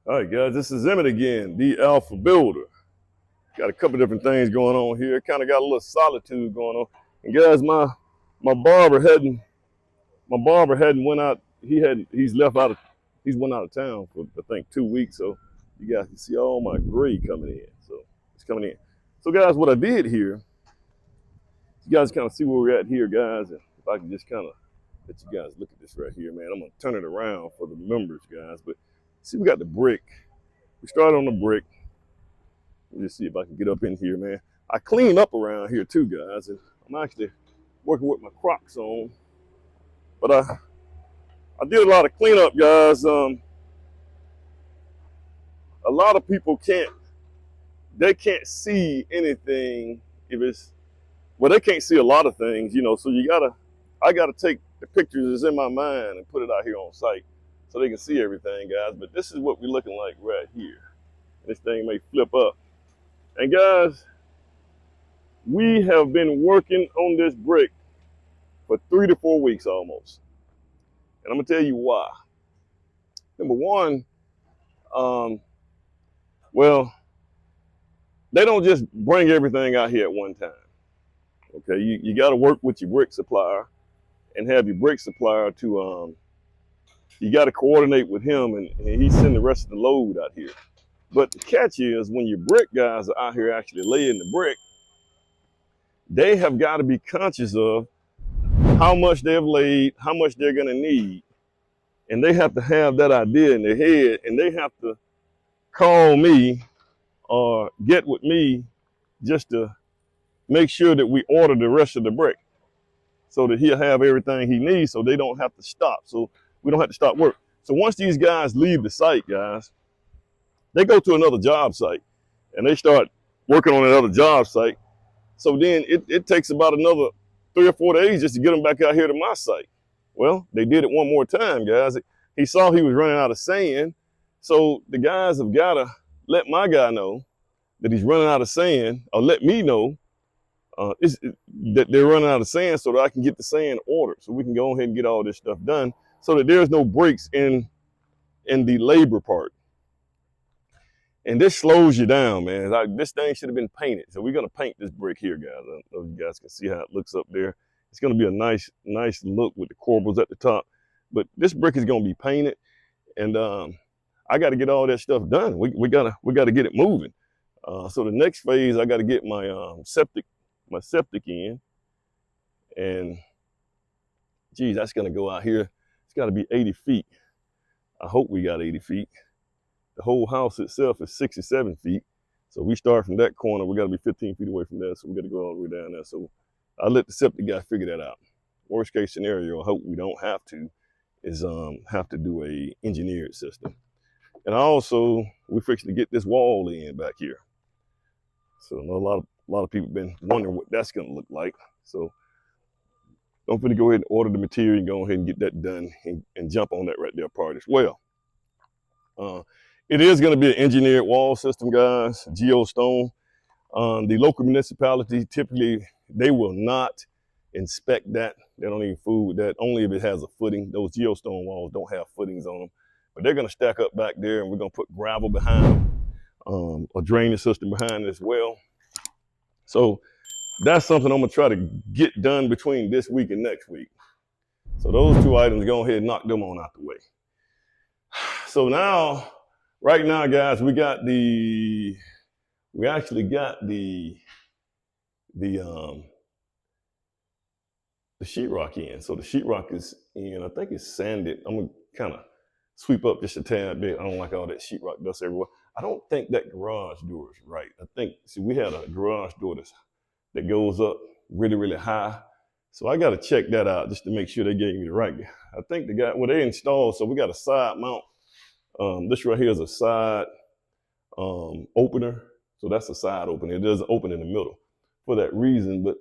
All right, guys, this is Emmett again, the Alpha Builder. Got a couple different things going on here. Kind of got a little solitude going on. And guys, my barber hadn't went out. He's went out of town for I think 2 weeks. So you guys can see all my gray coming in. So it's coming in. So guys, what I did here, you guys kind of see where we're at here, guys. And if I can just kind of let you guys look at this right here, man. I'm gonna turn it around for the members, guys. But see, we got the brick. We started on the brick. Let me just see if I can get up in here, man. I clean up around here too, guys, and I'm actually working with my Crocs on. But I did a lot of cleanup, guys. A lot of people can't see anything if it's they can't see a lot of things, you know. So I gotta take the pictures that's in my mind and put it out here on site so they can see everything, guys. But this is what we're looking like right here. This thing may flip up. And guys, we have been working on this brick for 3 to 4 weeks almost. And I'm gonna tell you why. Number one, well, they don't just bring everything out here at one time. Okay, you gotta work with your brick supplier and have your brick supplier to, you gotta coordinate with him and he send the rest of the load out here. But the catch is when your brick guys are out here actually laying the brick, they have got to be conscious of how much they've laid, how much they're going to need. And they have to have that idea in their head, and they have to call me or get with me just to make sure that we order the rest of the brick so that he'll have everything he needs so they don't have to stop. So we don't have to stop work. So once these guys leave the site, guys, they go to another job site and they start working on another job site. So then it takes about another 3 or 4 days just to get them back out here to my site. Well, they did it one more time, guys. He saw he was running out of sand. So the guys have got to let my guy know that he's running out of sand, or let me know that they're running out of sand so that I can get the sand ordered so we can go ahead and get all this stuff done so that there's no breaks in the labor part. And this slows you down, man. This thing should have been painted. So we're going to paint this brick here, guys. I don't know if you guys can see how it looks up there. It's going to be a nice look with the corbels at the top. But this brick is going to be painted. And I got to get all that stuff done. We got to get it moving. So the next phase, I got to get my septic in. And, geez, that's going to go out here. It's got to be 80 feet. I hope we got 80 feet. The whole house itself is 67 feet. So we start from that corner, we gotta be 15 feet away from there. So we gotta go all the way down there. So I let the septic guy figure that out. Worst case scenario, I hope we don't have to, is have to do a engineered system. And also, we're fixing to get this wall in back here. So I know a lot of people have been wondering what that's gonna look like. So don't forget to go ahead and order the material and go ahead and get that done and jump on that right there part as well. It is going to be an engineered wall system, guys, geostone. The local municipality, typically, they will not inspect that. They don't even fool with that, only if it has a footing. Those geostone walls don't have footings on them. But they're going to stack up back there, and we're going to put gravel behind them, a drainage system behind it as well. So that's something I'm going to try to get done between this week and next week. So those two items, go ahead and knock them on out the way. So now, right now, guys, we actually got the sheetrock in. So the sheetrock is in. I think it's sanded. I'm gonna kind of sweep up just a tad bit. I don't like all that sheetrock dust everywhere. I don't think that garage door is right. We had a garage door that goes up really, really high. So I got to check that out just to make sure they gave me the right. I think they installed, so we got a side mount. This right here is a side opener. So that's a side opener. It doesn't open in the middle for that reason, but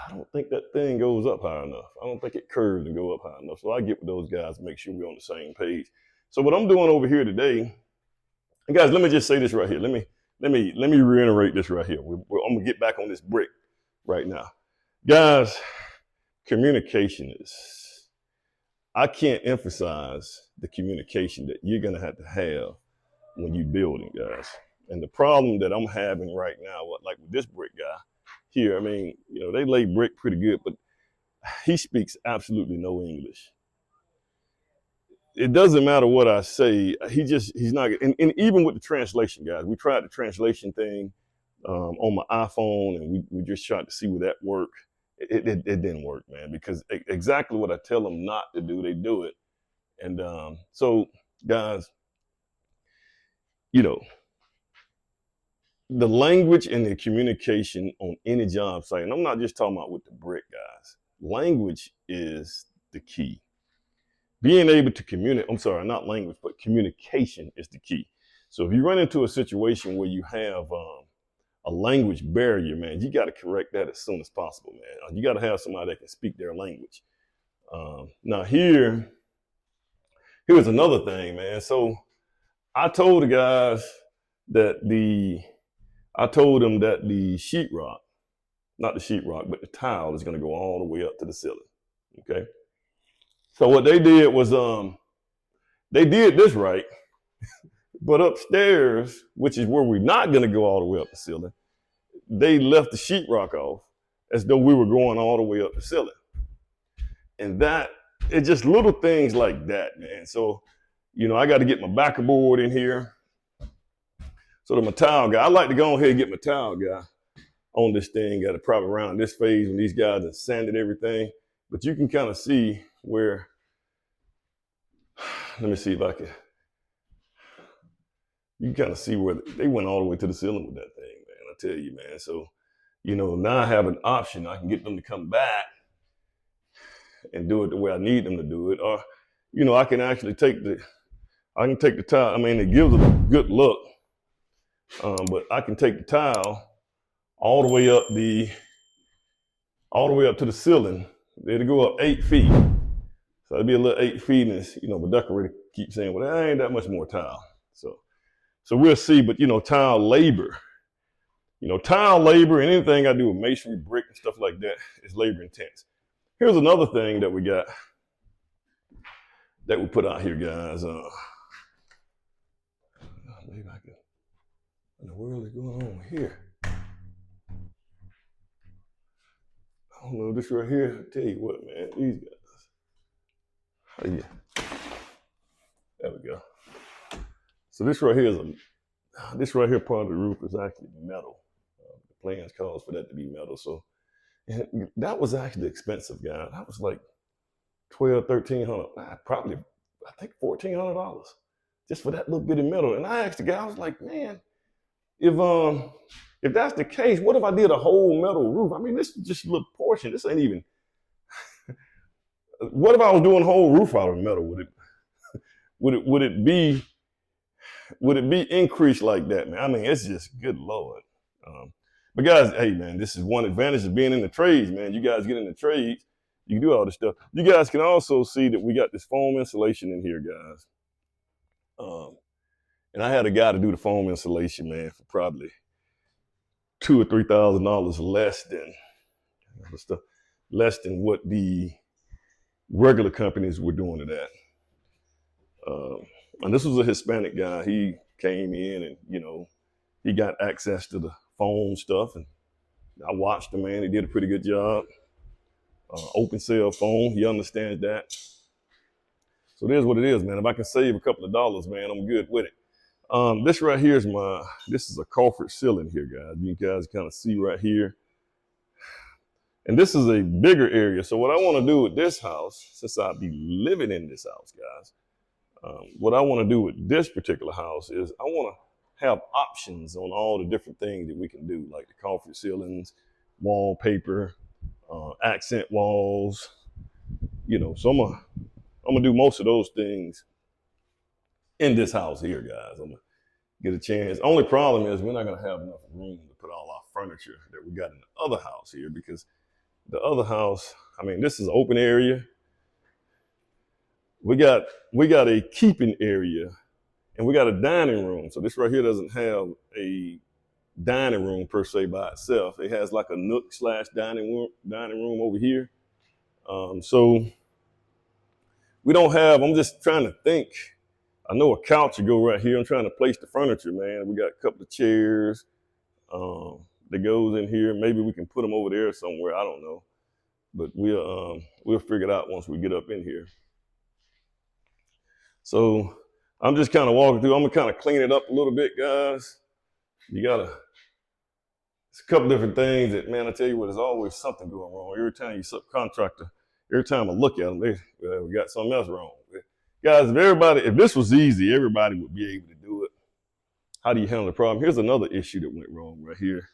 I don't think that thing goes up high enough. I don't think it curves and go up high enough. So I get with those guys to make sure we're on the same page. So what I'm doing over here today, and guys, let me just say this right here. Let me reiterate this right here. I'm gonna get back on this brick right now. Guys, communication I can't emphasize the communication that you're gonna have when you building, guys. And the problem that I'm having right now, like with this brick guy here, I mean, they lay brick pretty good, but he speaks absolutely no English. It doesn't matter what I say. He's not. And even with the translation, guys, we tried the translation thing on my iPhone, and we just tried to see would that work. It didn't work, man, because exactly what I tell them not to do, they do it. And so, guys, the language and the communication on any job site, and I'm not just talking about with the brick guys, language is the key. Being able to communicate, I'm sorry, not language, but communication is the key. So if you run into a situation where you have a language barrier, man, you got to correct that as soon as possible, man. You got to have somebody that can speak their language. Now here's another thing, man. So I told the guys that I told them that the sheetrock, not the sheetrock, but the tile is going to go all the way up to the ceiling. Okay. So what they did was they did this right, but upstairs, which is where we're not going to go all the way up the ceiling, they left the sheetrock off as though we were going all the way up the ceiling. And it's just little things like that, man. So, I got to get my backer board in here. So that my tile guy, I like to go ahead and get my tile guy on this thing, got it probably around this phase when these guys have sanded everything. But you can kind of see where, let me see if I can, you can kind of see where they went all the way to the ceiling with that thing, man. I tell you, man. So, now I have an option. I can get them to come back and do it the way I need them to do it. Or, I can actually take the tile. I mean, it gives it a good look. But I can take the tile all the way up to the ceiling. It'll go up 8 feet. So it'll be a little 8 feet, and the decorator keeps saying, well, there ain't that much more tile. So we'll see. But tile labor and anything I do with masonry, brick, and stuff like that is labor intense. Here's another thing that we got that we put out here, guys. Maybe I can. What in the world is going on here? I don't know, this right here, I'll tell you what, man, these guys. Oh, yeah. There we go. So this right here part of the roof is actually metal. The plans calls for that to be metal. So that was actually expensive, guys. That was like $1,200, $1,300, probably, I think $1,400 just for that little bit of metal. And I asked the guy, I was like, man, if that's the case, what if I did a whole metal roof? I mean, this is just a little portion. This ain't even. What if I was doing a whole roof out of metal? Would it be increased like that, man? I mean, it's just good Lord. But guys, hey, man, this is one advantage of being in the trades, man. You guys get in the trades, you can do all this stuff. You guys can also see that we got this foam insulation in here, guys. And I had a guy to do the foam insulation, man, for probably $2,000 or $3,000 less than what the regular companies were doing it at. And this was a Hispanic guy. He came in and he got access to the foam stuff, and I watched him, man. He did a pretty good job. Open cell foam, he understands that. So it is what it is, man. If I can save a couple of dollars, man, I'm good with it. This right here this is a culvert ceiling here, guys. You guys kind of see right here. And this is a bigger area. So what I want to do with this house, since I'll be living in this house, guys, what I want to do with this particular house is I want to have options on all the different things that we can do, like the culvert ceilings, wallpaper, accent walls, so I'm gonna do most of those things in this house here, guys. I'm gonna get a chance. Only problem is we're not gonna have enough room to put all our furniture that we got in the other house here, because the other house, I mean, this is an open area. We got a keeping area, and we got a dining room. So this right here doesn't have a dining room per se by itself. It has like a nook / dining room over here. So we don't have, I'm just trying to think. I know a couch should go right here. I'm trying to place the furniture, man. We got a couple of chairs that goes in here. Maybe we can put them over there somewhere. I don't know, but we'll figure it out once we get up in here. So I'm just kind of walking through. I'm gonna kind of clean it up a little bit, guys. It's a couple different things that, man, I tell you what, there's always something going wrong. Every time you subcontractor, every time I look at them, we got something else wrong. Guys, if this was easy, everybody would be able to do it. How do you handle the problem? Here's another issue that went wrong right here.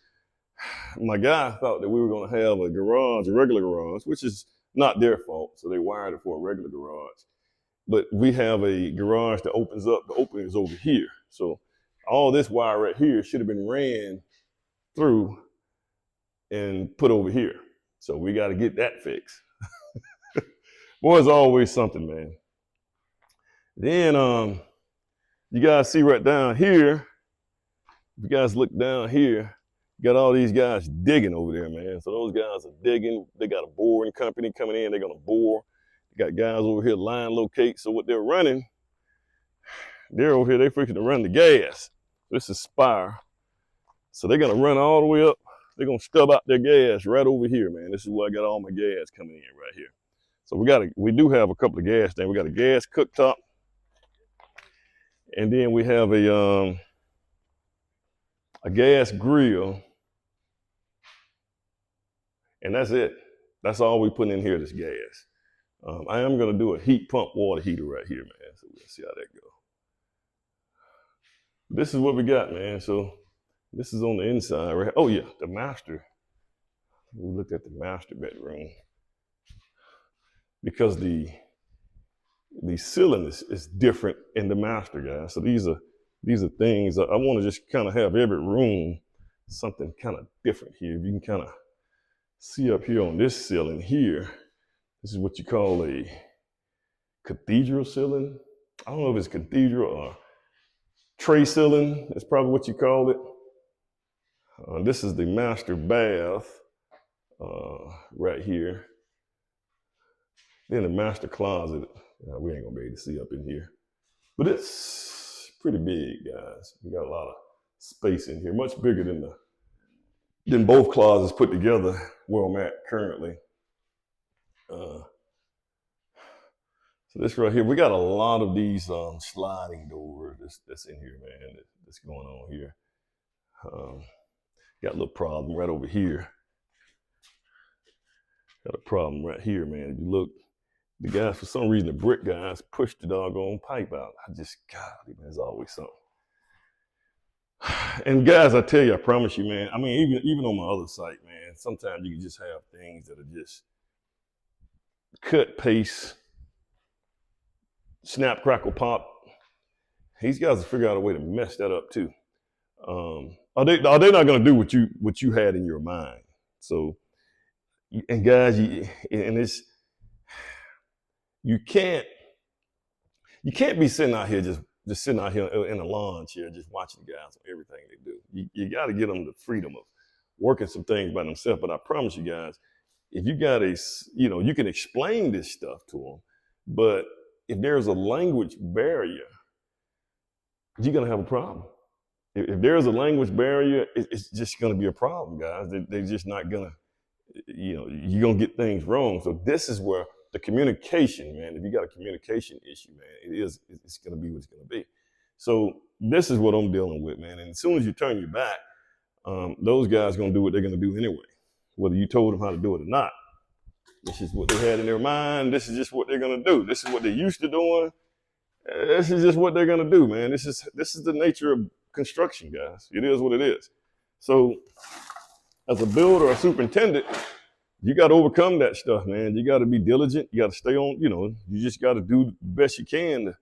My guy thought that we were going to have a garage, a regular garage, which is not their fault. So they wired it for a regular garage. But we have a garage that opens up. The opening is over here. So all this wire right here should have been ran through and put over here. So we got to get that fixed. Boy, it's always something, man. Then you guys see right down here, if you guys look down here, you got all these guys digging over there, man. So those guys are digging. They got a boring company coming in. They're going to bore. You got guys over here line locate. So what they're running, they're over here, they're freaking to run the gas. This is spire. So they're going to run all the way up. They're going to stub out their gas right over here, man. This is where I got all my gas coming in right here. So we do have a couple of gas things. We got a gas cooktop. And then we have a gas grill. And that's it. That's all we put in here, this gas. I am going to do a heat pump water heater right here, man. So we'll see how that goes. This is what we got, man. So this is on the inside, right? Oh yeah, the master. We looked at the master bedroom because the ceiling is different in the master, guys. So these are things I want to just kind of have every room something kind of different here. You can kind of see up here on this ceiling here. This is what you call a cathedral ceiling. I don't know if it's cathedral or tray ceiling. That's probably what you call it. This is the master bath right here. Then the master closet. We ain't gonna be able to see up in here, but it's pretty big, guys. We got a lot of space in here, much bigger than both closets put together where I'm at currently. So this right here, we got a lot of these sliding doors that's in here, man. That's going on here. Got a little problem right over here. Got a problem right here, man. If you look, the guys, for some reason, the brick guys pushed the doggone pipe out. Golly, man, there's always something. And guys, I tell you, I promise you, man, I mean, even on my other site, man, sometimes you can just have things that are just cut, paste, snap, crackle, pop. These guys will figure out a way to mess that up too. Are they not going to do what you had in your mind? So, and guys, you can't be sitting out here just sitting out here in a lawn chair just watching the guys on everything they do. You got to give them the freedom of working some things by themselves. But I promise you guys, if you got you can explain this stuff to them, but if there's a language barrier, you're gonna have a problem. If there's a language barrier, it's just gonna be a problem, guys. They're just not gonna, you're gonna get things wrong. So this is where the communication, man, if you got a communication issue, man, it's gonna be what it's gonna be. So this is what I'm dealing with, man. And as soon as you turn your back, those guys gonna do what they're gonna do anyway, whether you told them how to do it or not. This is what they had in their mind. This is just what they're gonna do. This is what they're used to doing. This is just what they're gonna do, man. This is the nature of construction, guys. It is what it is. So as a builder or superintendent, you got to overcome that stuff, man. You got to be diligent. You got to stay on, you just got to do the best you can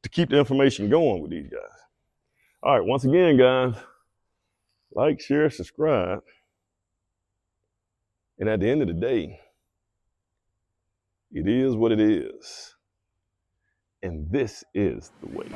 to keep the information going with these guys. All right, once again, guys, like, share, subscribe. And at the end of the day, it is what it is. And this is the way.